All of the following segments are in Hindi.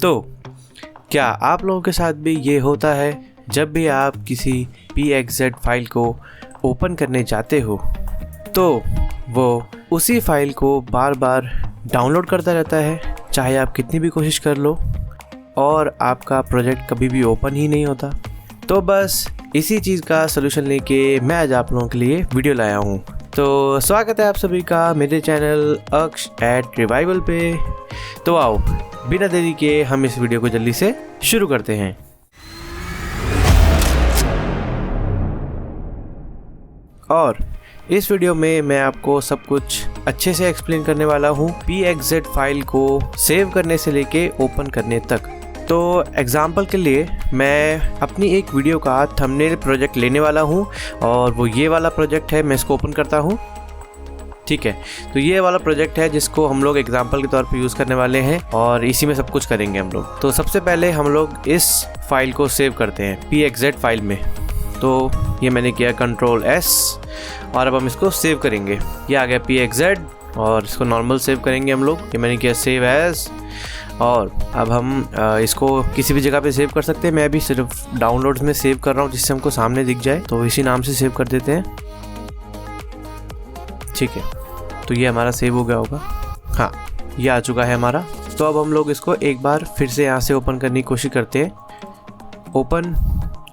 तो क्या आप लोगों के साथ भी ये होता है, जब भी आप किसी pxz फाइल को ओपन करने जाते हो तो वो उसी फाइल को बार बार डाउनलोड करता रहता है, चाहे आप कितनी भी कोशिश कर लो, और आपका प्रोजेक्ट कभी भी ओपन ही नहीं होता। तो बस इसी चीज़ का सलूशन लेके मैं आज आप लोगों के लिए वीडियो लाया हूँ। तो स्वागत है आप सभी का मेरे चैनल अक्ष एट रिवाइवल पे। तो आओ बिना देरी के हम इस वीडियो को जल्दी से शुरू करते हैं। और इस वीडियो में मैं आपको सब कुछ अच्छे से एक्सप्लेन करने वाला हूँ, pxz फाइल को सेव करने से लेके ओपन करने तक। तो एग्जाम्पल के लिए मैं अपनी एक वीडियो का थंबनेल प्रोजेक्ट लेने वाला हूँ और वो ये वाला प्रोजेक्ट है। मैं इसको ओपन करता हूँ, ठीक है। तो ये वाला प्रोजेक्ट है जिसको हम लोग एग्जाम्पल के तौर पे यूज़ करने वाले हैं और इसी में सब कुछ करेंगे हम लोग। तो सबसे पहले हम लोग इस फाइल को सेव करते हैं pxz फाइल में। तो ये मैंने किया Ctrl+S और अब हम इसको सेव करेंगे। ये आ गया pxz और इसको नॉर्मल सेव करेंगे हम लोग। ये मैंने किया सेव एज, और अब हम इसको किसी भी जगह पे सेव कर सकते हैं। मैं अभी सिर्फ डाउनलोड्स में सेव कर रहा हूँ जिससे हमको सामने दिख जाए, तो इसी नाम से सेव कर देते हैं, ठीक है। तो ये हमारा सेव हो गया होगा, हाँ ये आ चुका है हमारा। तो अब हम लोग इसको एक बार फिर से यहाँ से ओपन करने की कोशिश करते हैं। ओपन,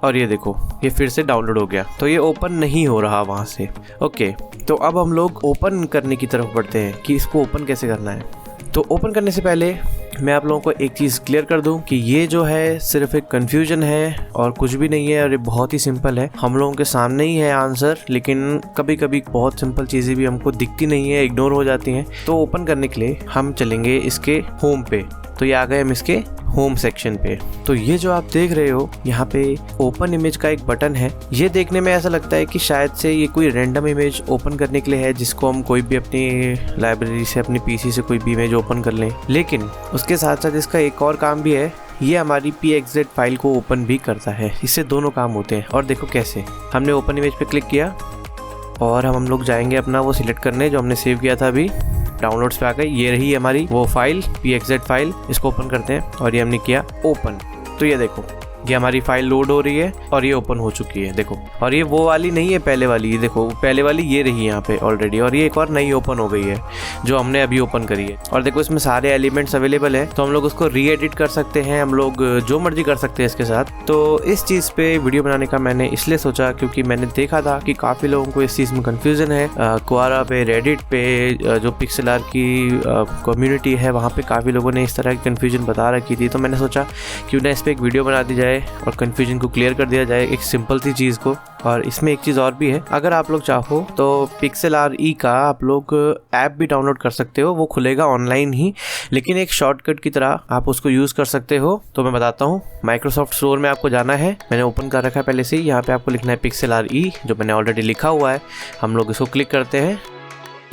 और ये देखो ये फिर से डाउनलोड हो गया। तो ये ओपन नहीं हो रहा वहाँ से, ओके। तो अब हम लोग ओपन करने की तरफ बढ़ते हैं कि इसको ओपन कैसे करना है। तो ओपन करने से पहले मैं आप लोगों को एक चीज़ क्लियर कर दूं कि ये जो है सिर्फ एक कन्फ्यूजन है और कुछ भी नहीं है, और ये बहुत ही सिंपल है। हम लोगों के सामने ही है आंसर, लेकिन कभी कभी बहुत सिंपल चीज़ें भी हमको दिखती नहीं है, इग्नोर हो जाती हैं। तो ओपन करने के लिए हम चलेंगे इसके होम पे। तो ये आ गए हम इसके होम सेक्शन पे। तो ये जो आप देख रहे हो यहाँ पे ओपन इमेज का एक बटन है। ये देखने में ऐसा लगता है कि शायद से ये कोई रैंडम इमेज ओपन करने के लिए है, जिसको हम कोई भी अपनी लाइब्रेरी से, अपनी पीसी से कोई भी इमेज ओपन कर लें। लेकिन उसके साथ साथ इसका एक और काम भी है, ये हमारी pxz फाइल को ओपन भी करता है। इससे दोनों काम होते हैं। और देखो कैसे, हमने ओपन इमेज पे क्लिक किया और हम लोग जाएंगे अपना वो सिलेक्ट करने जो हमने सेव किया था। अभी डाउनलोड्स पे आ गई, ये रही हमारी वो फाइल pxz फाइल। इसको ओपन करते हैं और ये हमने किया ओपन। तो ये देखो ये हमारी फाइल लोड हो रही है और ये ओपन हो चुकी है, देखो। और ये वो वाली नहीं है पहले वाली, ये देखो पहले वाली ये रही यहाँ पे ऑलरेडी, और ये एक और नई ओपन हो गई है जो हमने अभी ओपन करी है। और देखो इसमें सारे एलिमेंट्स अवेलेबल है, तो हम लोग उसको री एडिट कर सकते हैं, हम लोग जो मर्जी कर सकते हैं इसके साथ। तो इस चीज़ पे वीडियो बनाने का मैंने इसलिए सोचा क्योंकि मैंने देखा था कि काफ़ी लोगों को इस चीज़ में कन्फ्यूज़न है। क्वारा पे, रेडिट पे, जो पिक्सेल आर्ट की कम्युनिटी है वहाँ पे काफ़ी लोगों ने इस तरह की कन्फ्यूजन बता रखी थी। तो मैंने सोचा क्यों ना इस पर एक वीडियो बना दी जाए और कन्फ्यूजन को क्लियर कर दिया जाए, एक सिंपल सी चीज़ को। और इसमें एक चीज़ और भी है, अगर आप लोग चाहो तो PixelRE का आप लोग ऐप भी डाउनलोड कर सकते हो। वो खुलेगा ऑनलाइन ही, लेकिन एक शॉर्टकट की तरह आप उसको यूज़ कर सकते हो। तो मैं बताता हूँ, माइक्रोसॉफ्ट स्टोर में आपको जाना है। मैंने ओपन कर रखा है पहले से ही। यहाँ पे आपको लिखना है PixelRE, जो मैंने ऑलरेडी लिखा हुआ है। हम लोग इसको क्लिक करते हैं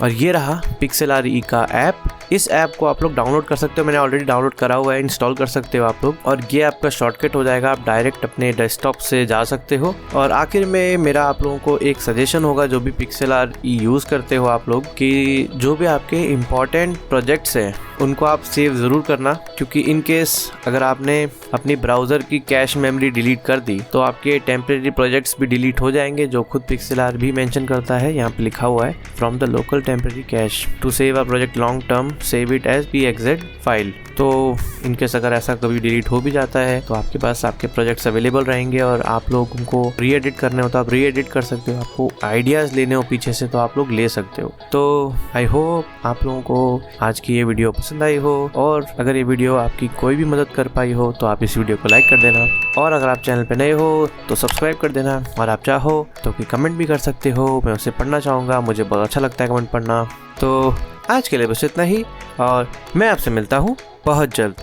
और ये रहा PixelRE का ऐप। इस ऐप को आप लोग डाउनलोड कर सकते हो, मैंने ऑलरेडी डाउनलोड करा हुआ है, इंस्टॉल कर सकते हो आप लोग। और ये आपका शॉर्टकट हो जाएगा, आप डायरेक्ट अपने डेस्कटॉप से जा सकते हो। और आखिर में मेरा आप लोगों को एक सजेशन होगा, जो भी PixelRE यूज़ करते हो आप लोग, कि जो भी आपके इम्पॉर्टेंट प्रोजेक्ट्स हैं उनको आप सेव ज़रूर करना, क्योंकि इन केस अगर आपने अपनी ब्राउज़र की कैश मेमोरी डिलीट कर दी तो आपके टेम्परेरी प्रोजेक्ट्स भी डिलीट हो जाएंगे, जो खुद PixelRE भी मेंशन करता है। यहाँ पे लिखा हुआ है from the local temporary cache to save a project long term, save it as pxz file. तो इनकेस अगर ऐसा कभी डिलीट हो भी जाता है तो आपके पास आपके प्रोजेक्ट्स अवेलेबल रहेंगे, और आप लोग उनको री एडिट करने हो तो आप री एडिट कर सकते हो। आपको आइडियाज़ लेने हो पीछे से तो आप लोग ले सकते हो। तो आई होप आप लोगों को आज की ये वीडियो पसंद आई हो, और अगर ये वीडियो आपकी कोई भी मदद कर पाई हो तो आप इस वीडियो को लाइक कर देना, और अगर आप चैनल पर नए हो तो सब्सक्राइब कर देना, और आप चाहो तो कोई कमेंट भी कर सकते हो, मैं उसे पढ़ना चाहूँगा, मुझे बहुत अच्छा लगता है कमेंट पढ़ना। तो आज के लिए बस इतना ही, और मैं आपसे मिलता हूँ बहुत जल्द।